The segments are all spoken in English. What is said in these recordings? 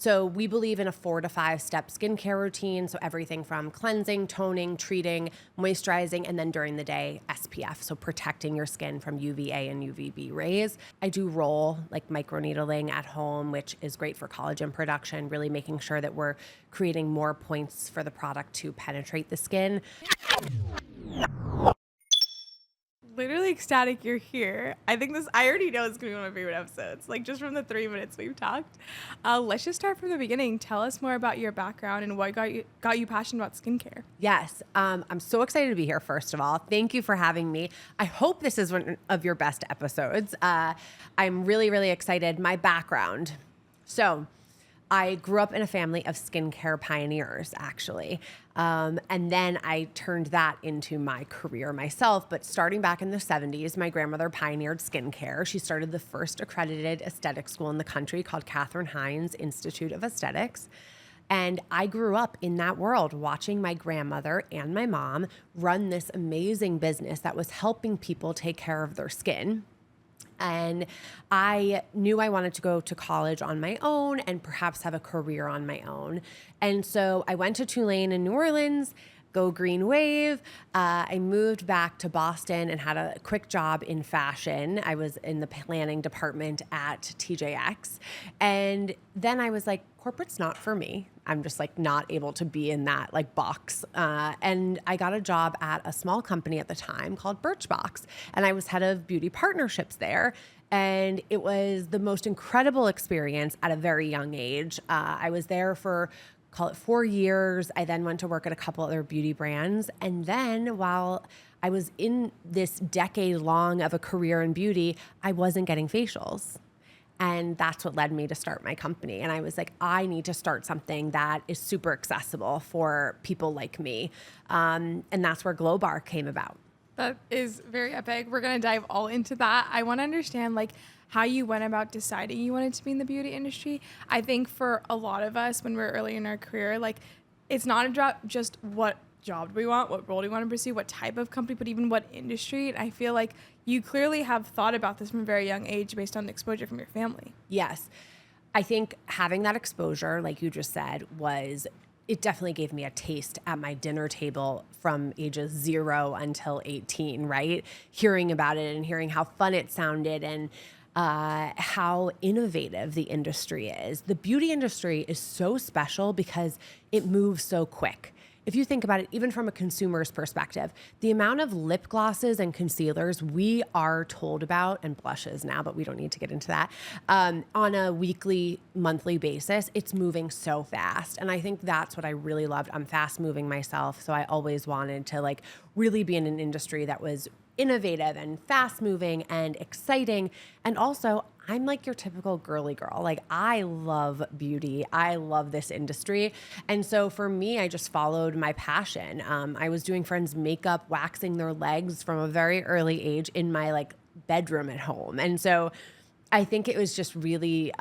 So we believe in a 4 to 5 step skincare routine. So everything from cleansing, toning, treating, moisturizing, and then during the day, SPF. So protecting your skin from UVA and UVB rays. I do roll like microneedling at home, which is great for collagen production, really making sure that we're creating more points for the product to penetrate the skin. Literally ecstatic you're here. I already know it's gonna be one of my favorite episodes, like just from the 3 minutes we've talked. Let's just start from the beginning. Tell us more about your background and what got you passionate about skincare. Yes, I'm so excited to be here, first of all. Thank you for having me. I hope this is one of your best episodes. I'm really, really excited. My background. So I grew up in a family of skincare pioneers, actually. And then I turned that into my career myself. But starting back in the 70s, my grandmother pioneered skincare. She started the first accredited aesthetic school in the country called Katherine Hines Institute of Aesthetics. And I grew up in that world watching my grandmother and my mom run this amazing business that was helping people take care of their skin. And I knew I wanted to go to college on my own and perhaps have a career on my own. And so I went to Tulane in New Orleans, go Green Wave. I moved back to Boston and had a quick job in fashion. I was in the planning department at TJX. And then I was like, corporate's not for me. I'm just like not able to be in that like box. And I got a job at a small company at the time called Birchbox. And I was head of beauty partnerships there. And it was the most incredible experience at a very young age. I was there for, call it 4 years. I then went to work at a couple other beauty brands. And then while I was in this decade long of a career in beauty, I wasn't getting facials. And that's what led me to start my company. And I was like, I need to start something that is super accessible for people like me. And that's where Glowbar came about. That is very epic. We're going to dive all into that. I want to understand like how you went about deciding you wanted to be in the beauty industry. I think for a lot of us when we're early in our career, like it's not a job, just what job do we want, what role do we want to pursue, what type of company, but even what industry. And I feel like you clearly have thought about this from a very young age based on the exposure from your family. Yes. I think having that exposure, like you just said, it definitely gave me a taste at my dinner table from ages 0 until 18, right? Hearing about it and hearing how fun it sounded and how innovative the industry is. The beauty industry is so special because it moves so quick. If you think about it, even from a consumer's perspective, the amount of lip glosses and concealers we are told about, and blushes now, but we don't need to get into that, on a weekly, monthly basis, it's moving so fast. And I think that's what I really loved. I'm fast moving myself. So I always wanted to like really be in an industry that was innovative and fast moving and exciting. And also, I'm like your typical girly girl. Like I love beauty. I love this industry. And so for me, I just followed my passion. I was doing friends' makeup, waxing their legs from a very early age in my like bedroom at home. And so I think it was just really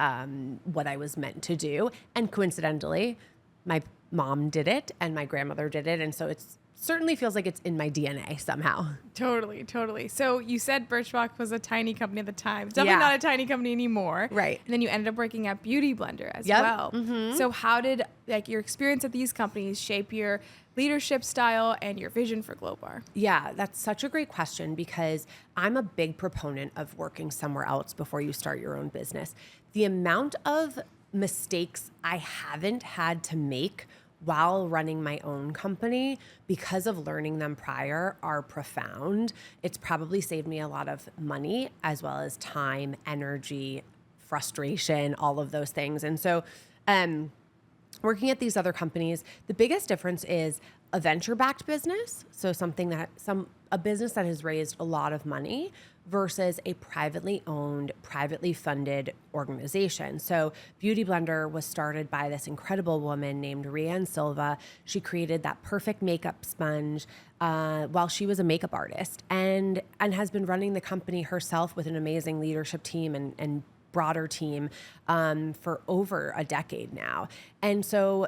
what I was meant to do. And coincidentally, my mom did it and my grandmother did it. And so it's certainly feels like it's in my DNA somehow. Totally. So you said Birchbox was a tiny company at the time. It's definitely not a tiny company anymore. Right. And then you ended up working at Beautyblender as well. Mm-hmm. So how did like your experience at these companies shape your leadership style and your vision for Glowbar? Yeah, that's such a great question because I'm a big proponent of working somewhere else before you start your own business. The amount of mistakes I haven't had to make while running my own company because of learning them prior are profound. It's probably saved me a lot of money as well as time, energy, frustration, all of those things. And so working at these other companies, the biggest difference is a venture-backed business, so a business that has raised a lot of money versus a privately owned, privately funded organization. So Beautyblender was started by this incredible woman named Rianne Silva. She created that perfect makeup sponge while she was a makeup artist and has been running the company herself with an amazing leadership team and broader team for over a decade now. And so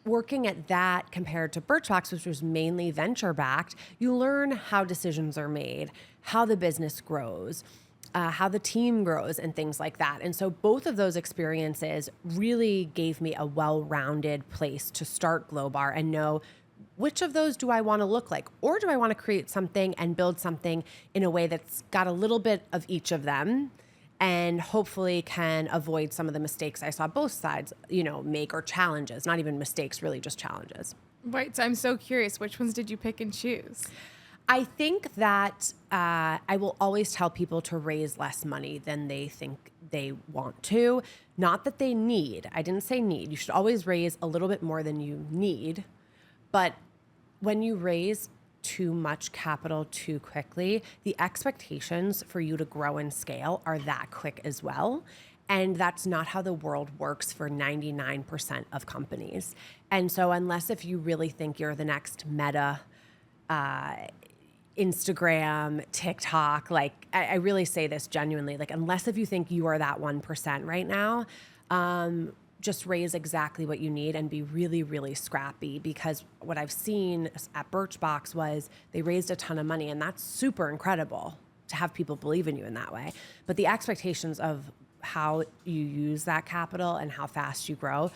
working at that compared to Birchbox, which was mainly venture-backed, you learn how decisions are made, how the business grows. how the team grows and things like that. And so both of those experiences really gave me a well-rounded place to start Glowbar and know which of those do I want to look like, or do I want to create something and build something in a way that's got a little bit of each of them and hopefully can avoid some of the mistakes I saw both sides, make, or challenges, not even mistakes, really just challenges. Right. So I'm so curious, which ones did you pick and choose? I think that I will always tell people to raise less money than they think they want to. Not that they need. I didn't say need. You should always raise a little bit more than you need. But when you raise too much capital too quickly, the expectations for you to grow and scale are that quick as well. And that's not how the world works for 99% of companies. And so if you really think you're the next Meta, Instagram, TikTok, I really say this genuinely, unless if you think you are that 1% right now, just raise exactly what you need and be really, really scrappy, because what I've seen at Birchbox was they raised a ton of money, and that's super incredible to have people believe in you in that way. But the expectations of how you use that capital and how fast you grow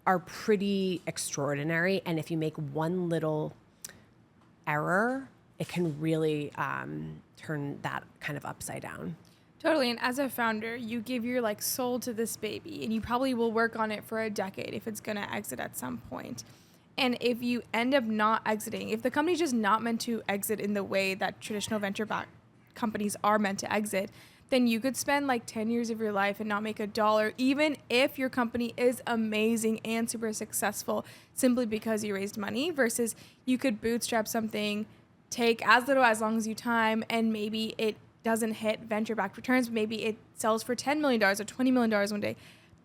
are pretty extraordinary. And if you make one little error, it can really turn that kind of upside down. Totally. And as a founder, you give your soul to this baby, and you probably will work on it for a decade if it's going to exit at some point. And if you end up not exiting, if the company's just not meant to exit in the way that traditional venture-backed companies are meant to exit, then you could spend 10 years of your life and not make a dollar, even if your company is amazing and super successful, simply because you raised money, versus you could bootstrap something, take as long as you time, and maybe it doesn't hit venture-backed returns. Maybe it sells for $10 million or $20 million one day.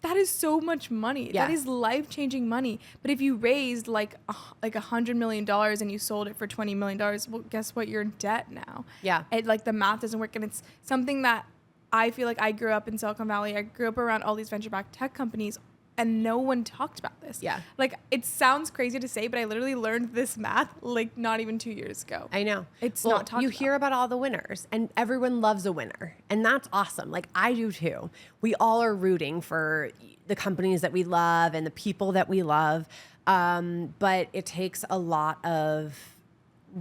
That is so much money. Yeah. That is life-changing money. But if you raised $100 million and you sold it for $20 million, well, guess what? You're in debt now. Yeah. The math doesn't work. And it's something that I feel like I grew up in Silicon Valley. I grew up around all these venture-backed tech companies, and no one talked about this. Yeah. It sounds crazy to say, but I literally learned this math not even 2 years ago. I know. It's not talked about. You hear about all the winners, and everyone loves a winner. And that's awesome. I do too. We all are rooting for the companies that we love and the people that we love. But it takes a lot of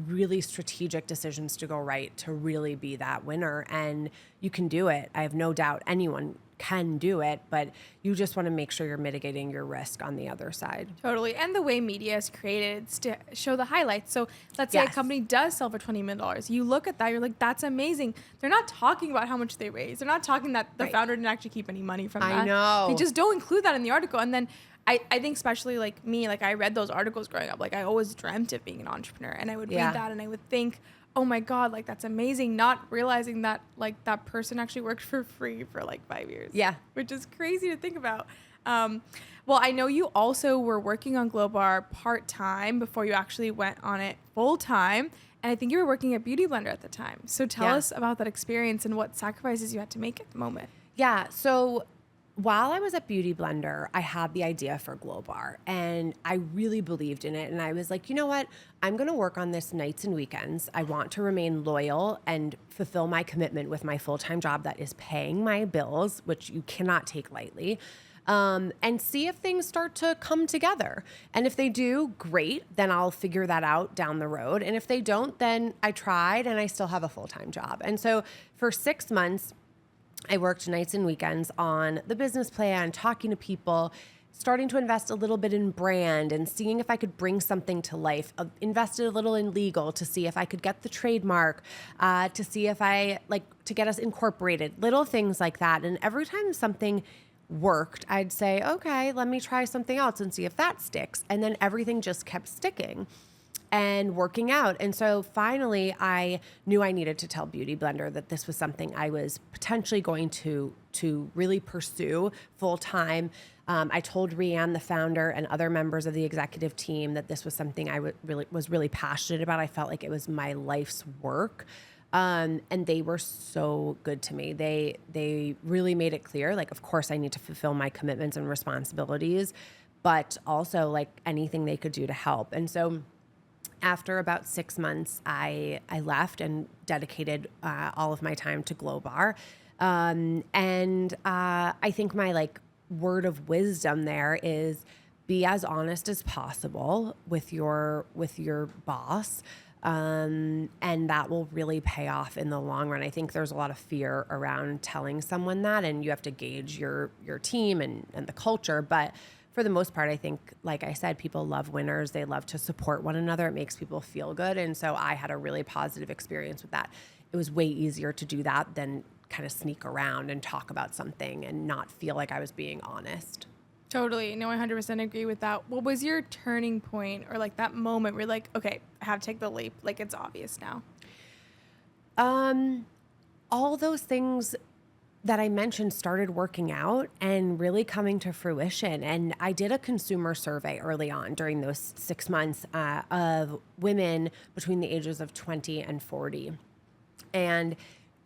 really strategic decisions to go right to really be that winner. And you can do it. I have no doubt anyone can do it, but you just want to make sure you're mitigating your risk on the other side. Totally. And the way media is created is to show the highlights. So let's say a company does sell for $20 million. You look at that, you're like, that's amazing. They're not talking about how much they raised. They're not talking that the founder didn't actually keep any money from that. I know. They just don't include that in the article. And then I think especially me, I read those articles growing up. I always dreamt of being an entrepreneur, and I would read that and I would think, oh my God, that's amazing. Not realizing that that person actually worked for free for 5 years. Yeah. Which is crazy to think about. Well, I know you also were working on Glowbar part-time before you actually went on it full-time. And I think you were working at Beautyblender at the time. So tell us about that experience and what sacrifices you had to make at the moment. Yeah. So while I was at Beautyblender, I had the idea for Glowbar, and I really believed in it. And I was like, you know what? I'm going to work on this nights and weekends. I want to remain loyal and fulfill my commitment with my full-time job that is paying my bills, which you cannot take lightly, and see if things start to come together. And if they do, great. Then I'll figure that out down the road. And if they don't, then I tried and I still have a full-time job. And so for 6 months, I worked nights and weekends on the business plan, talking to people, starting to invest a little bit in brand and seeing if I could bring something to life. Invested a little in legal to see if I could get the trademark, to see if to get us incorporated, little things like that. And every time something worked, I'd say, okay, let me try something else and see if that sticks. And then everything just kept sticking and working out. And so finally, I knew I needed to tell Beautyblender that this was something I was potentially going to really pursue full time. I told Rianne, the founder, and other members of the executive team that this was something I was really passionate about. I felt like it was my life's work. And they were so good to me. They really made it clear, of course I need to fulfill my commitments and responsibilities, but also anything they could do to help. And so after about 6 months, I left and dedicated all of my time to Glowbar. I think my like word of wisdom there is be as honest as possible with your boss. And that will really pay off in the long run. I think there's a lot of fear around telling someone that, and you have to gauge your team and the culture. But for the most part, I think, like I said, people love winners. They love to support one another. It makes people feel good. And so I had a really positive experience with that. It was way easier to do that than kind of sneak around and talk about something and not feel like I was being honest. Totally. No, I 100% agree with that. What was your turning point or like that moment where you're like, okay, I have to take the leap. Like it's obvious now. All those things that I mentioned started working out and really coming to fruition. And I did a consumer survey early on during those 6 months of women between the ages of 20 and 40. And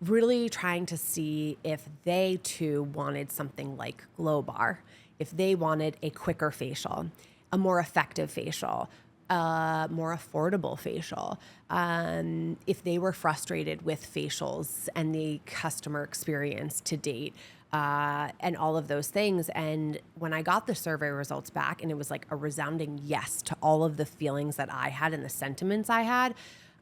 really trying to see if they too wanted something like Glowbar, if they wanted a quicker facial, a more effective facial, a more affordable facial, if they were frustrated with facials and the customer experience to date, and all of those things. And when I got the survey results back, and it was like a resounding yes to all of the feelings that I had and the sentiments I had,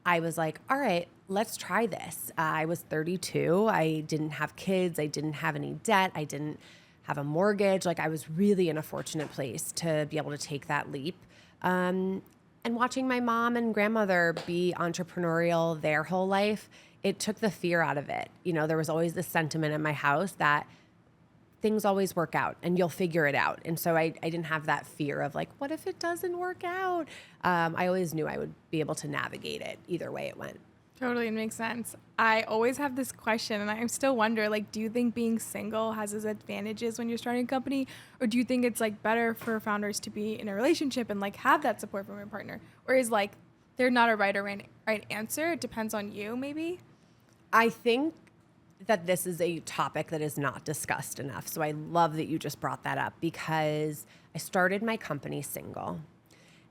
I was like, all right, let's try this. I was 32. I didn't have kids. I didn't have any debt. I didn't have a mortgage. Like I was really in a fortunate place to be able to take that leap. And watching my mom and grandmother be entrepreneurial their whole life, it took the fear out of it. You know, there was always this sentiment in my house that things always work out and you'll figure it out. And so I didn't have that fear of like, what if it doesn't work out? I always knew I would be able to navigate it either way it went. Totally, it makes sense. I always have this question, and I still wonder, like, do you think being single has its advantages when you're starting a company, or do you think it's like better for founders to be in a relationship and like have that support from your partner, or is like there not a right or right answer? It depends on you, maybe. I think that this is a topic that is not discussed enough. So I love that you just brought that up because I started my company single,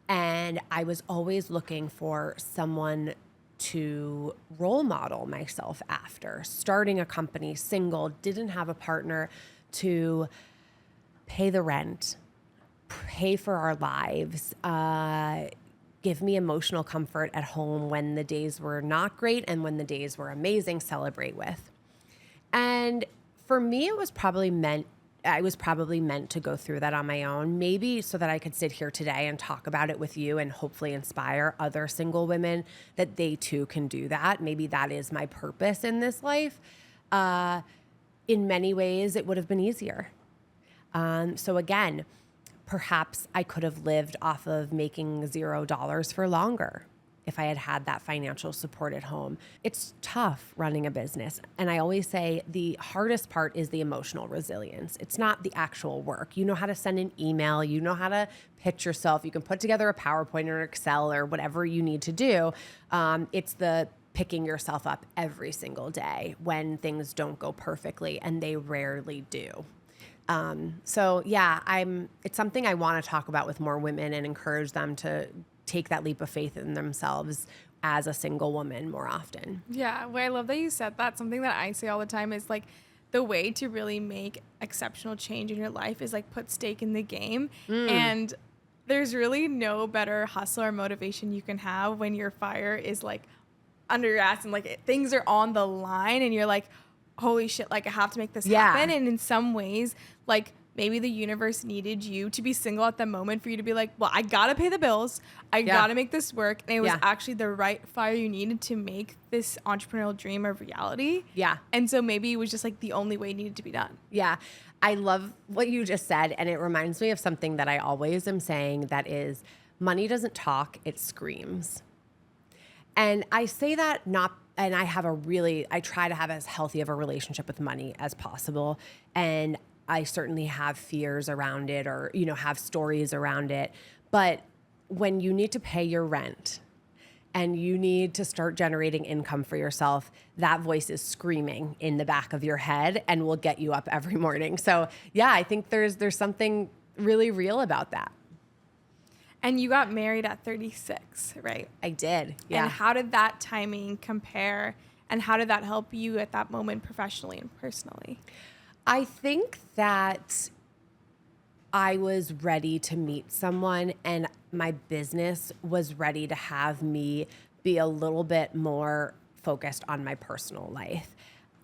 and I was always looking for someone to role model myself after. Starting a company single, didn't have a partner to pay the rent, pay for our lives, give me emotional comfort at home when the days were not great and when the days were amazing, celebrate with. And for me, I was probably meant to go through that on my own, maybe so that I could sit here today and talk about it with you and hopefully inspire other single women that they too can do that. Maybe that is my purpose in this life. In many ways, it would have been easier. So again, perhaps I could have lived off of making $0 for longer if I had had that financial support at home. It's tough running a business. And I always say the hardest part is the emotional resilience. It's not the actual work. You know how to send an email. You know how to pitch yourself. You can put together a PowerPoint or Excel or whatever you need to do. It's the picking yourself up every single day when things don't go perfectly, and they rarely do. So yeah, it's something I want to talk about with more women and encourage them to take that leap of faith in themselves as a single woman more often. Yeah, well, I love that you said that. Something that I say all the time is like the way to really make exceptional change in your life is like put stake in the game. And there's really no better hustle or motivation you can have when your fire is like under your ass and like things are on the line and you're like, holy shit, like I have to make this happen. And in some ways, like maybe the universe needed you to be single at the moment for you to be like, well, I gotta pay the bills. I gotta make this work. And it was actually the right fire you needed to make this entrepreneurial dream a reality. Yeah. And so maybe it was just like the only way it needed to be done. Yeah. I love what you just said. And it reminds me of something that I always am saying, that is, money doesn't talk, it screams. And I say that and I try to have as healthy of a relationship with money as possible. And I certainly have fears around it, or, you know, have stories around it. But when you need to pay your rent and you need to start generating income for yourself, that voice is screaming in the back of your head and will get you up every morning. So yeah, I think there's something really real about that. And you got married at 36, right? I did. Yeah. And how did that timing compare And how did that help you at that moment professionally and personally? I think that I was ready to meet someone, and my business was ready to have me be a little bit more focused on my personal life.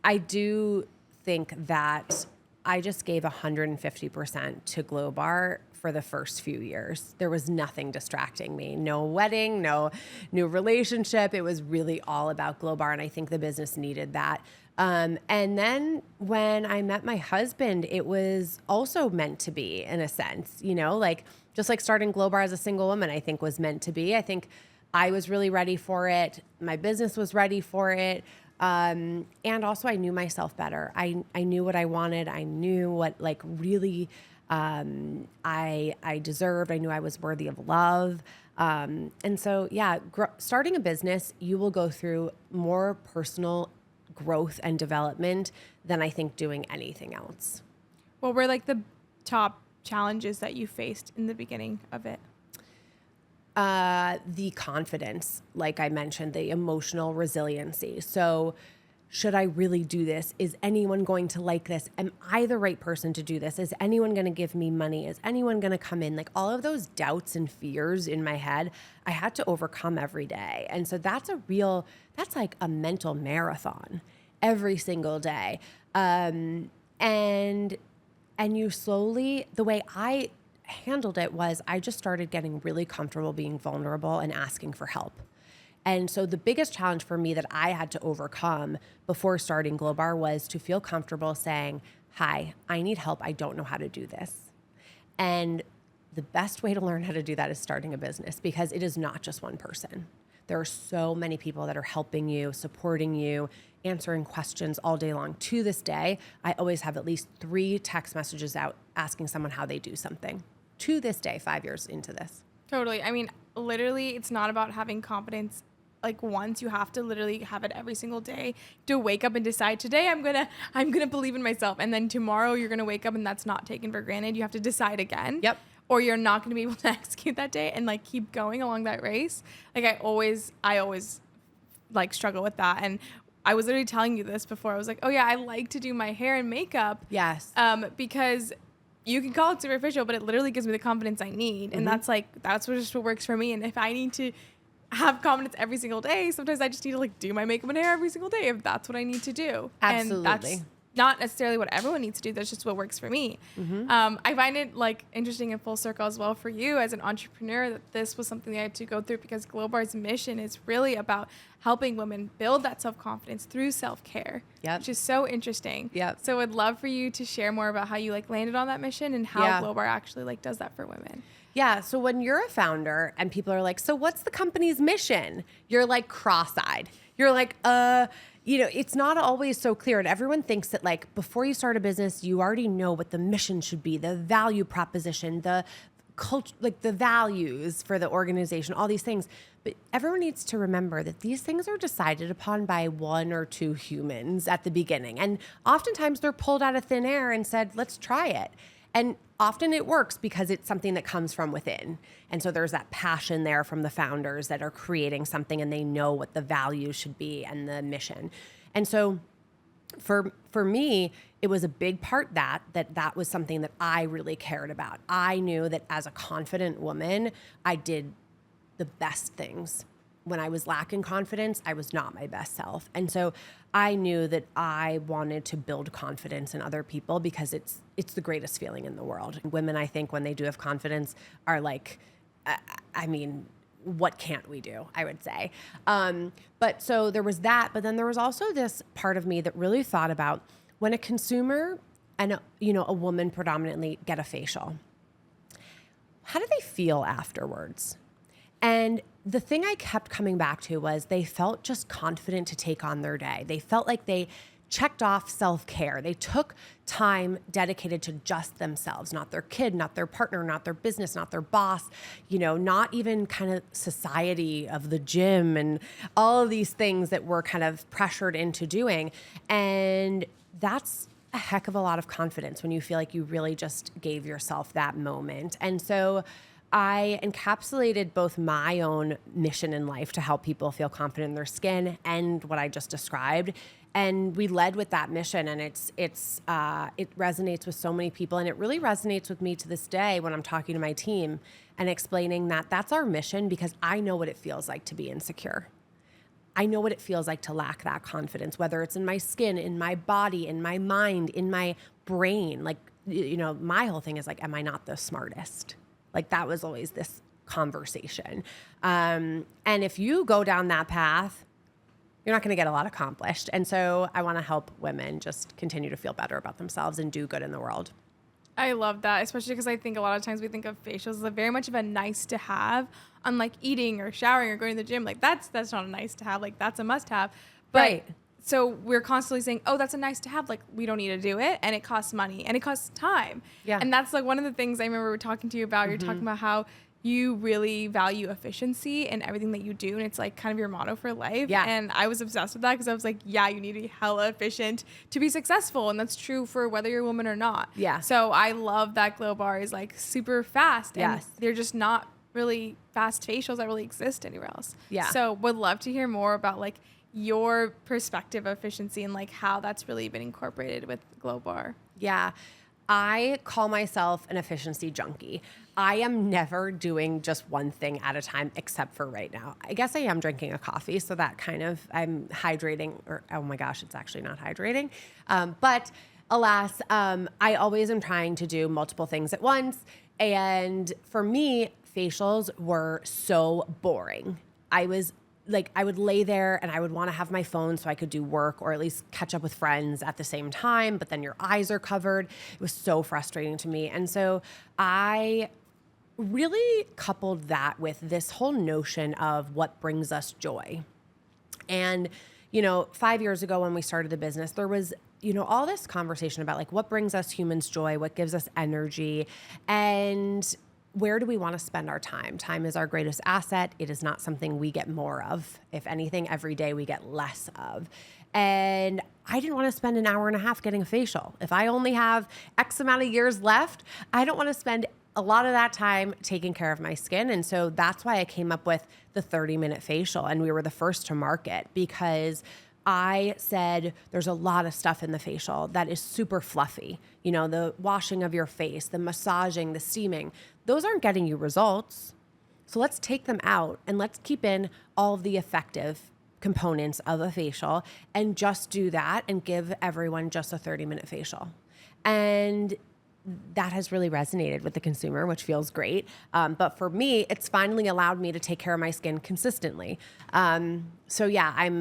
I do think that I just gave 150% to Glowbar for the first few years. There was nothing distracting me. No wedding, no new relationship. It was really all about Glowbar, and I think the business needed that. And then when I met my husband, it was also meant to be, in a sense, you know, like just like starting Glowbar as a single woman, I think was meant to be. I think I was really ready for it. My business was ready for it. And also I knew myself better. I knew what I wanted. I knew what like really I deserved. I knew I was worthy of love. And so, yeah, starting a business, you will go through more personal growth and development than I think doing anything else. What were like the top challenges that you faced in the beginning of it? The confidence, like I mentioned, the emotional resiliency. So should I really do this? Is anyone going to like this? Am I the right person to do this? Is anyone going to give me money? Is anyone going to come in? Like all of those doubts and fears in my head, I had to overcome every day. And so that's like a mental marathon every single day. And you slowly, the way I handled it was I just started getting really comfortable being vulnerable and asking for help. And so the biggest challenge for me that I had to overcome before starting Glowbar was to feel comfortable saying, hi, I need help. I don't know how to do this. And the best way to learn how to do that is starting a business, because it is not just one person. There are so many people that are helping you, supporting you, answering questions all day long. To this day, I always have at least 3 text messages out asking someone how they do something. To this day, 5 years into this. Totally. I mean, literally, it's not about having confidence like once. You have to literally have it every single day to wake up and decide today I'm gonna believe in myself, and then tomorrow you're gonna wake up and that's not taken for granted. You have to decide again. Yep. Or you're not gonna be able to execute that day and like keep going along that race. Like I always like struggle with that. And I was literally telling you this before. I was like, oh yeah, I like to do my hair and makeup. Yes. Because you can call it superficial, but it literally gives me the confidence I need. And that's just what works for me. And if I need to have confidence every single day, sometimes I just need to like do my makeup and hair every single day if that's what I need to do. Absolutely. And that's not necessarily what everyone needs to do. That's just what works for me. I find it like interesting and full circle as well for you as an entrepreneur that this was something that I had to go through, because Glowbar's mission is really about helping women build that self-confidence through self-care, which is so interesting. So I'd love for you to share more about how you like landed on that mission and how Glowbar actually like does that for women. Yeah. So when you're a founder and people are like, so what's the company's mission? You're like cross-eyed. You're like, you know, it's not always so clear. And everyone thinks that like before you start a business, you already know what the mission should be, the value proposition, the culture, like the values for the organization, all these things. But everyone needs to remember that these things are decided upon by 1 or 2 humans at the beginning. And oftentimes they're pulled out of thin air and said, let's try it. And often it works because it's something that comes from within. And so there's that passion there from the founders that are creating something, and they know what the value should be and the mission. And so for me, it was a big part that was something that I really cared about. I knew that as a confident woman, I did the best things. When I was lacking confidence, I was not my best self. And so I knew that I wanted to build confidence in other people, because it's the greatest feeling in the world. Women, I think, when they do have confidence are like, I mean, what can't we do, I would say. But so there was that, but then there was also this part of me that really thought about when a consumer and a woman predominantly get a facial, how do they feel afterwards? And the thing I kept coming back to was they felt just confident to take on their day. They felt like they checked off self-care. They took time dedicated to just themselves, not their kid, not their partner, not their business, not their boss, not even kind of society of the gym and all of these things that we're kind of pressured into doing. And that's a heck of a lot of confidence when you feel like you really just gave yourself that moment. And so I encapsulated both my own mission in life to help people feel confident in their skin and what I just described. And we led with that mission, and it resonates with so many people, and it really resonates with me to this day when I'm talking to my team and explaining that that's our mission, because I know what it feels like to be insecure. I know what it feels like to lack that confidence, whether it's in my skin, in my body, in my mind, in my brain. Like, my whole thing is like, am I not the smartest? Like, that was always this conversation. And if you go down that path, you're not going to get a lot accomplished. And so I want to help women just continue to feel better about themselves and do good in the world. I love that, especially because I think a lot of times we think of facials as very much of a nice to have, unlike eating or showering or going to the gym. Like, that's not a nice to have. Like, that's a must have. But Right. So we're constantly saying, oh, that's a nice to have. Like, we don't need to do it. And it costs money and it costs time. Yeah. And that's like one of the things I remember talking to you about. You're talking about how you really value efficiency in everything that you do. And it's like kind of your motto for life. Yeah. And I was obsessed with that because I was like, yeah, you need to be hella efficient to be successful. And that's true for whether you're a woman or not. Yeah. So I love that Glowbar is like super fast. And Yes. they're just not really fast facials that really exist anywhere else. Yeah. So would love to hear more about like your perspective of efficiency and like how that's really been incorporated with Glowbar. Yeah. I call myself an efficiency junkie. I am never doing just one thing at a time, except for right now. I guess I am drinking a coffee, so that kind of, I'm hydrating, or oh my gosh, it's actually not hydrating. But alas, I always am trying to do multiple things at once. And for me, facials were so boring. I would lay there and I would want to have my phone so I could do work or at least catch up with friends at the same time, but then your eyes are covered. It was so frustrating to me. And so I really coupled that with this whole notion of what brings us joy. And, 5 years ago when we started the business, there was, all this conversation about like what brings us humans joy, what gives us energy, and where do we want to spend our time? Time is our greatest asset. It is not something we get more of. If anything, every day we get less of. And I didn't want to spend an hour and a half getting a facial. If I only have X amount of years left, I don't want to spend a lot of that time taking care of my skin. And so that's why I came up with the 30-minute facial. And we were the first to market because I said there's a lot of stuff in the facial that is super fluffy. The washing of your face, the massaging, the steaming, those aren't getting you results. So let's take them out and let's keep in all of the effective components of a facial and just do that and give everyone just a 30-minute facial. And that has really resonated with the consumer, which feels great. But for me, it's finally allowed me to take care of my skin consistently. So yeah,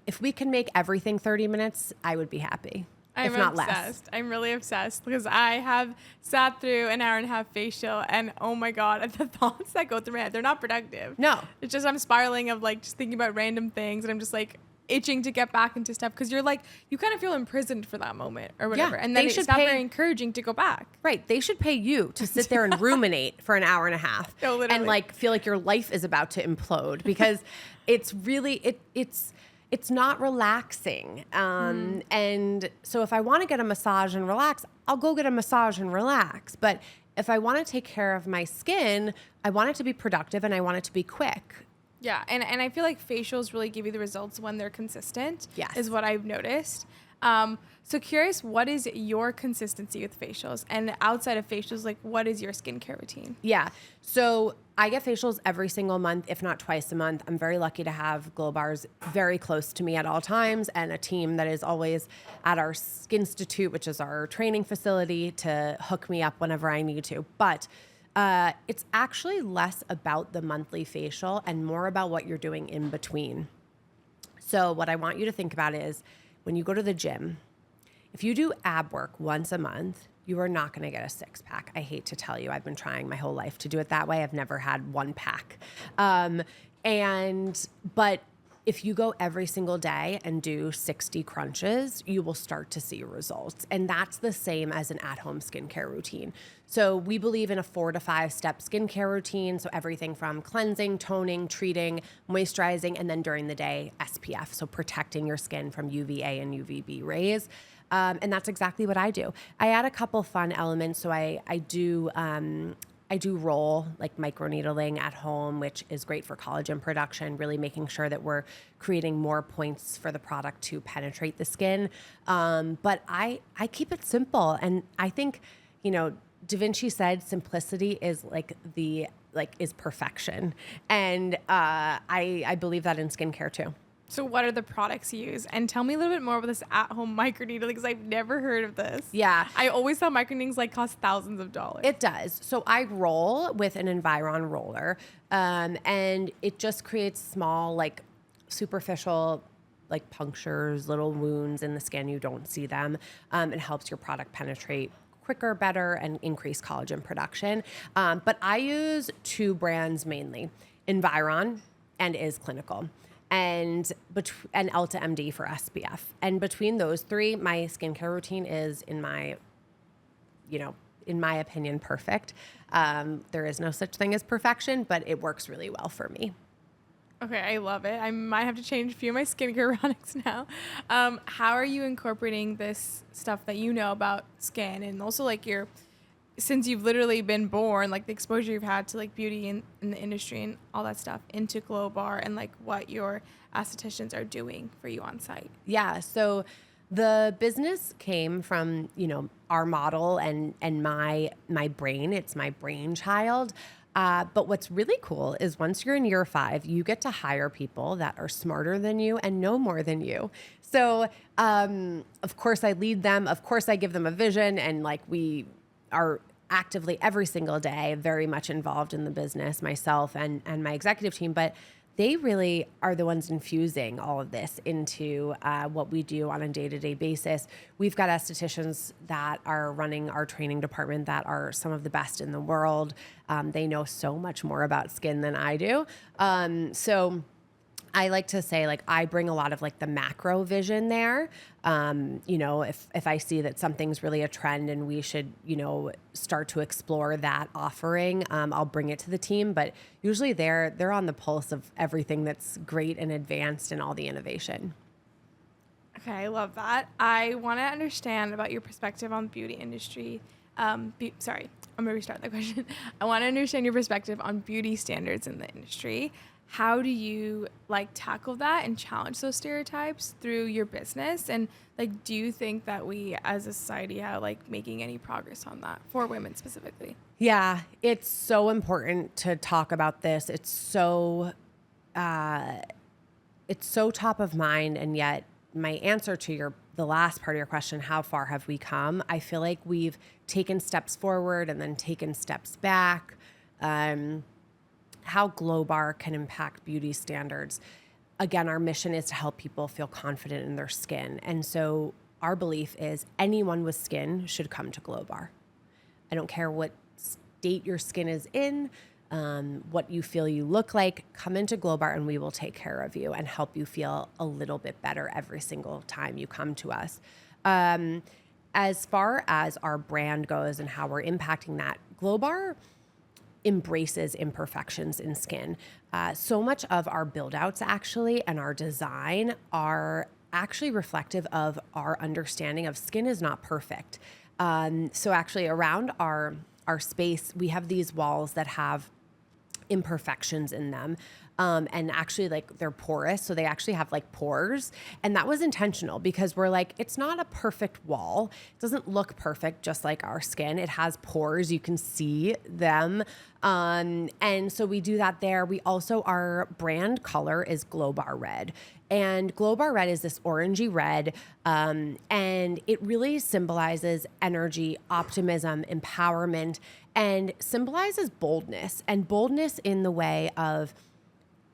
if we can make everything 30 minutes, I would be happy. I'm if not obsessed. less. I'm really obsessed because I have sat through an hour and a half facial and oh my God, the thoughts that go through my head, they're not productive. No. It's just I'm spiraling of like just thinking about random things and I'm just like itching to get back into stuff because you're like, you kind of feel imprisoned for that moment or whatever. Yeah, and then they it's should not pay- very encouraging to go back. Right. They should pay you to sit there and ruminate for an hour and a half No, literally. and like feel like your life is about to implode because it's really, it's not relaxing. And so if I want to get a massage and relax, I'll go get a massage and relax. But if I want to take care of my skin, I want it to be productive and I want it to be quick. Yeah, and I feel like facials really give you the results when they're consistent. Yes. Is what I've noticed. So curious, what is your consistency with facials? And outside of facials, like what is your skincare routine? Yeah. So I get facials every single month, if not twice a month. I'm very lucky to have Glowbars very close to me at all times and a team that is always at our Skin Institute, which is our training facility, to hook me up whenever I need to. But it's actually less about the monthly facial and more about what you're doing in between. So what I want you to think about is when you go to the gym, if you do ab work once a month, you are not going to get a six pack. I hate to tell you, I've been trying my whole life to do it that way. I've never had one pack. But if you go every single day and do 60 crunches, you will start to see results. And that's the same as an at-home skincare routine. So we believe in a 4 to 5 step skincare routine. So everything from cleansing, toning, treating, moisturizing, and then during the day, SPF. So protecting your skin from UVA and UVB rays. And that's exactly what I do. I add a couple fun elements. So I I do roll like microneedling at home, which is great for collagen production, really making sure that we're creating more points for the product to penetrate the skin. But I keep it simple. And I think, Da Vinci said simplicity is is perfection. And I believe that in skincare too. So what are the products you use? And tell me a little bit more about this at-home microneedling because I've never heard of this. Yeah. I always thought microneedlings cost thousands of dollars. It does. So I roll with an Environ roller, and it just creates small, superficial, punctures, little wounds in the skin. You don't see them. It helps your product penetrate quicker, better, and increase collagen production. But I use two brands mainly, Environ and Is Clinical. And Elta MD for SPF. And between those three, my skincare routine is, in my opinion, perfect. There is no such thing as perfection, but it works really well for me. Okay, I love it. I might have to change a few of my skincare products now. How are you incorporating this stuff that you know about skin and also since you've literally been born, the exposure you've had to beauty in the industry and all that stuff into Glowbar and what your estheticians are doing for you on site? Yeah. So the business came from, our model and my brain. It's my brainchild. But what's really cool is once you're in year 5, you get to hire people that are smarter than you and know more than you. So, of course I lead them. Of course I give them a vision, and we are actively every single day very much involved in the business, myself and my executive team, but they really are the ones infusing all of this into what we do on a day-to-day basis. We've got estheticians that are running our training department that are some of the best in the world. They know so much more about skin than I do. So I like to say, I bring a lot of the macro vision there. If I see that something's really a trend and we should, start to explore that offering, I'll bring it to the team. But usually they're on the pulse of everything that's great and advanced and all the innovation. Okay, I love that. I want to understand about your perspective on the beauty industry. Sorry, I'm going to restart that question. I want to understand your perspective on beauty standards in the industry. How do you tackle that and challenge those stereotypes through your business? And do you think that we as a society are making any progress on that for women specifically? Yeah, it's so important to talk about this. It's so top of mind, and yet my answer to the last part of your question, how far have we come? I feel like we've taken steps forward and then taken steps back. How Glowbar can impact beauty standards. Again, our mission is to help people feel confident in their skin. And so our belief is anyone with skin should come to Glowbar. I don't care what state your skin is in, what you feel you look like, come into Glowbar and we will take care of you and help you feel a little bit better every single time you come to us. As far as our brand goes and how we're impacting that, Glowbar embraces imperfections in skin. So much of our build outs actually and our design are actually reflective of our understanding of skin is not perfect. So actually around our space, we have these walls that have imperfections in them. And actually they're porous. So they actually have pores. And that was intentional because we're it's not a perfect wall. It doesn't look perfect, just like our skin. It has pores. You can see them. And so we do that there. We also, our brand color is Glowbar Red. And Glowbar Red is this orangey red. And it really symbolizes energy, optimism, empowerment, and symbolizes boldness. And boldness in the way of,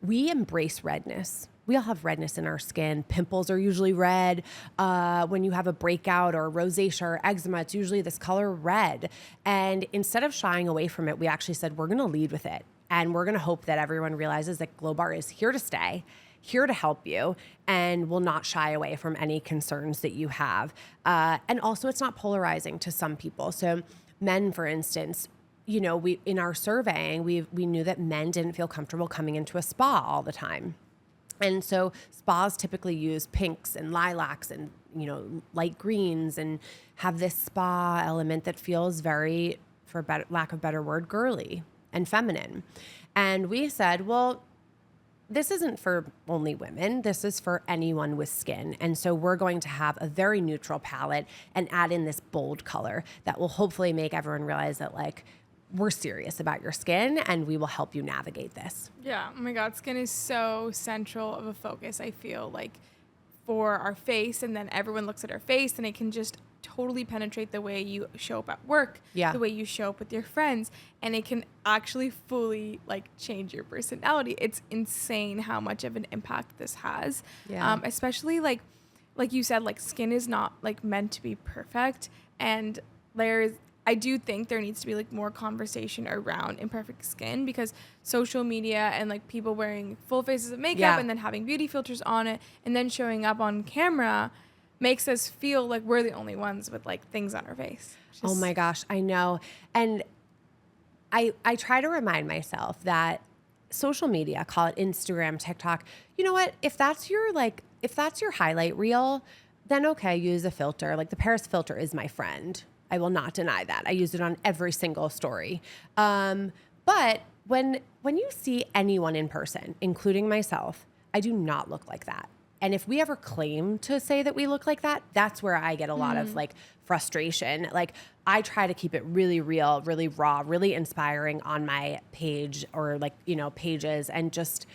we embrace redness. We all have redness in our skin. Pimples are usually red. When you have a breakout or rosacea or eczema, it's usually this color red. And instead of shying away from it, we actually said, we're going to lead with it. And we're going to hope that everyone realizes that Glowbar is here to stay, here to help you, and will not shy away from any concerns that you have. And also, it's not polarizing to some people. So men, for instance, we in our surveying, we knew that men didn't feel comfortable coming into a spa all the time. And so spas typically use pinks and lilacs and, light greens and have this spa element that feels very for lack of a better word, girly and feminine. And we said, well, this isn't for only women. This is for anyone with skin. And so we're going to have a very neutral palette and add in this bold color that will hopefully make everyone realize that like we're serious about your skin and we will help you navigate this. Yeah. Oh my God. Skin is so central of a focus, I feel like, for our face. And then everyone looks at our face and it can just totally penetrate the way you show up at work, the way you show up with your friends, and it can actually fully like change your personality. It's insane how much of an impact this has. Especially like you said, like skin is not like meant to be perfect, and I do think there needs to be like more conversation around imperfect skin, because social media and like people wearing full faces of makeup and then having beauty filters on it and then showing up on camera makes us feel like we're the only ones with like things on our face. Oh my gosh, I know. And I try to remind myself that social media, call it Instagram, TikTok, you know what? If that's your highlight reel, then okay, use a filter. Like the Paris filter is my friend. I will not deny that. I use it on every single story. But when you see anyone in person, including myself, I do not look like that. And if we ever claim to say that we look like that, that's where I get a lot of like frustration. Like I try to keep it really real, really raw, really inspiring on my page or like, you know, pages, and just,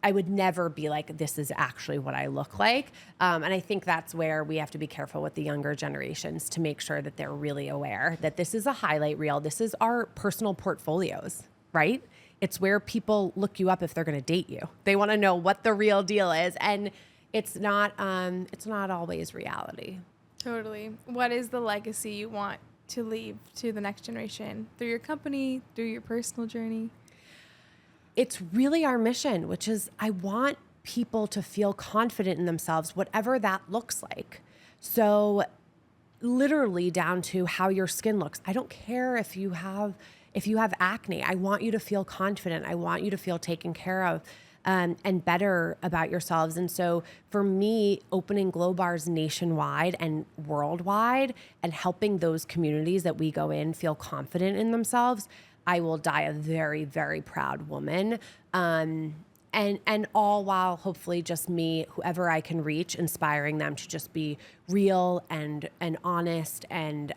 I would never be like, this is actually what I look like. And I think that's where we have to be careful with the younger generations to make sure that they're really aware that this is a highlight reel. This is our personal portfolios, right? It's where people look you up if they're going to date you. They want to know what the real deal is. And it's not always reality. Totally. What is the legacy you want to leave to the next generation through your company, through your personal journey? It's really our mission, which is I want people to feel confident in themselves, whatever that looks like. So literally down to how your skin looks. I don't care if you have acne. I want you to feel confident. I want you to feel taken care of. And better about yourselves. And so for me, opening Glowbars nationwide and worldwide and helping those communities that we go in feel confident in themselves, I will die a very, very proud woman. And all while hopefully just me, whoever I can reach, inspiring them to just be real and honest and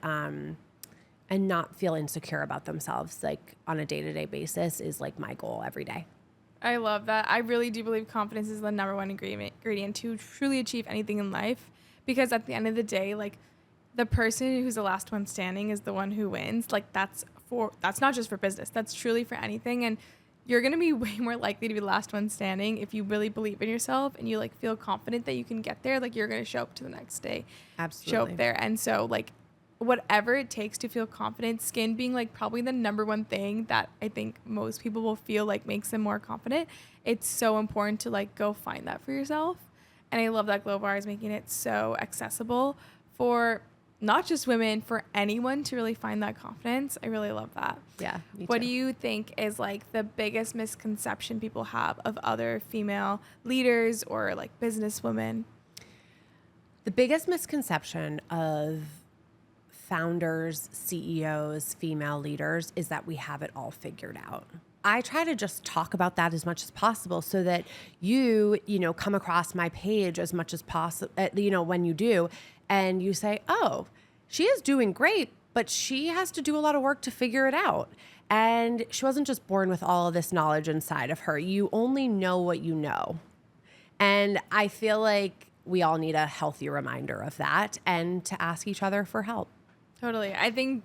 not feel insecure about themselves, like on a day-to-day basis, is like my goal every day. I love that. I really do believe confidence is the number one ingredient to truly achieve anything in life, because at the end of the day, like the person who's the last one standing is the one who wins. Like that's not just for business. That's truly for anything. And you're going to be way more likely to be the last one standing if you really believe in yourself and you like feel confident that you can get there. Like you're going to show up to the next day. Absolutely. Show up there. And so like whatever it takes to feel confident, skin being like probably the number one thing that I think most people will feel like makes them more confident. It's so important to like go find that for yourself. And I love that Glowbar is making it so accessible for not just women, for anyone to really find that confidence. I really love that. Yeah. What do you think is like the biggest misconception people have of other female leaders or like business women? The biggest misconception of founders, CEOs, female leaders is that we have it all figured out. I try to just talk about that as much as possible so that you come across my page as much as possible, when you do, and you say, oh, she is doing great, but she has to do a lot of work to figure it out. And she wasn't just born with all of this knowledge inside of her. You only know what you know. And I feel like we all need a healthy reminder of that and to ask each other for help. Totally. I think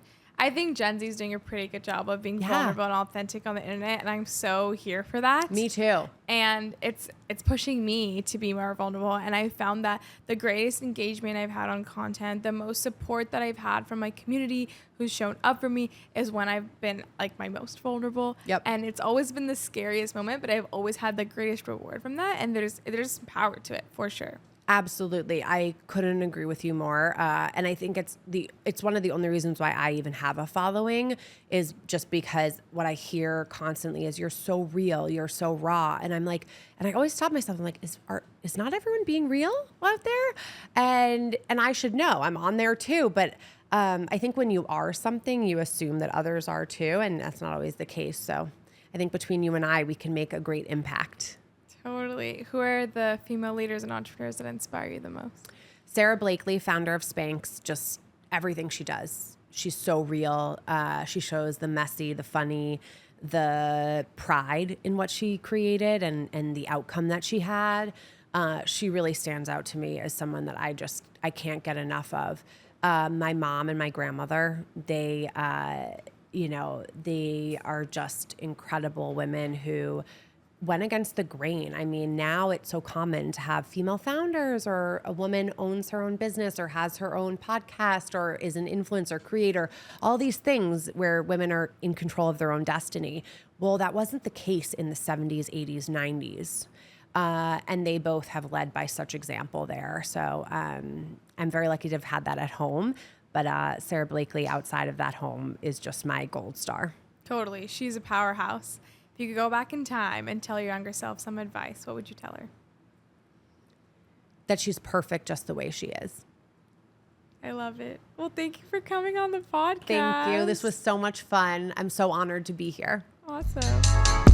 Gen Z is doing a pretty good job of being vulnerable and authentic on the internet, and I'm so here for that. Me too. And it's pushing me to be more vulnerable, and I found that the greatest engagement I've had on content, the most support that I've had from my community who's shown up for me, is when I've been like my most vulnerable. Yep. And it's always been the scariest moment, but I've always had the greatest reward from that, and there's power to it for sure. Absolutely. I couldn't agree with you more. And I think it's one of the only reasons why I even have a following, is just because what I hear constantly is you're so real, you're so raw. And I'm like, and I always stop myself. I'm like, is not everyone being real out there? And I should know, I'm on there too. But I think when you are something, you assume that others are too, and that's not always the case. So I think between you and I, we can make a great impact. Totally. Who are the female leaders and entrepreneurs that inspire you the most? Sarah Blakely, founder of Spanx, just everything she does. She's so real. She shows the messy, the funny, the pride in what she created and the outcome that she had. She really stands out to me as someone that I can't get enough of. My mom and my grandmother, they are just incredible women who went against the grain. I mean, now it's so common to have female founders, or a woman owns her own business or has her own podcast or is an influencer creator, all these things where women are in control of their own destiny. Well, that wasn't the case in the 70s, 80s, 90s. And they both have led by such example there. So I'm very lucky to have had that at home. But Sarah Blakely outside of that home is just my gold star. Totally. She's a powerhouse. If you could go back in time and tell your younger self some advice, what would you tell her? That she's perfect just the way she is. I love it. Well, thank you for coming on the podcast. Thank you. This was so much fun. I'm so honored to be here. Awesome.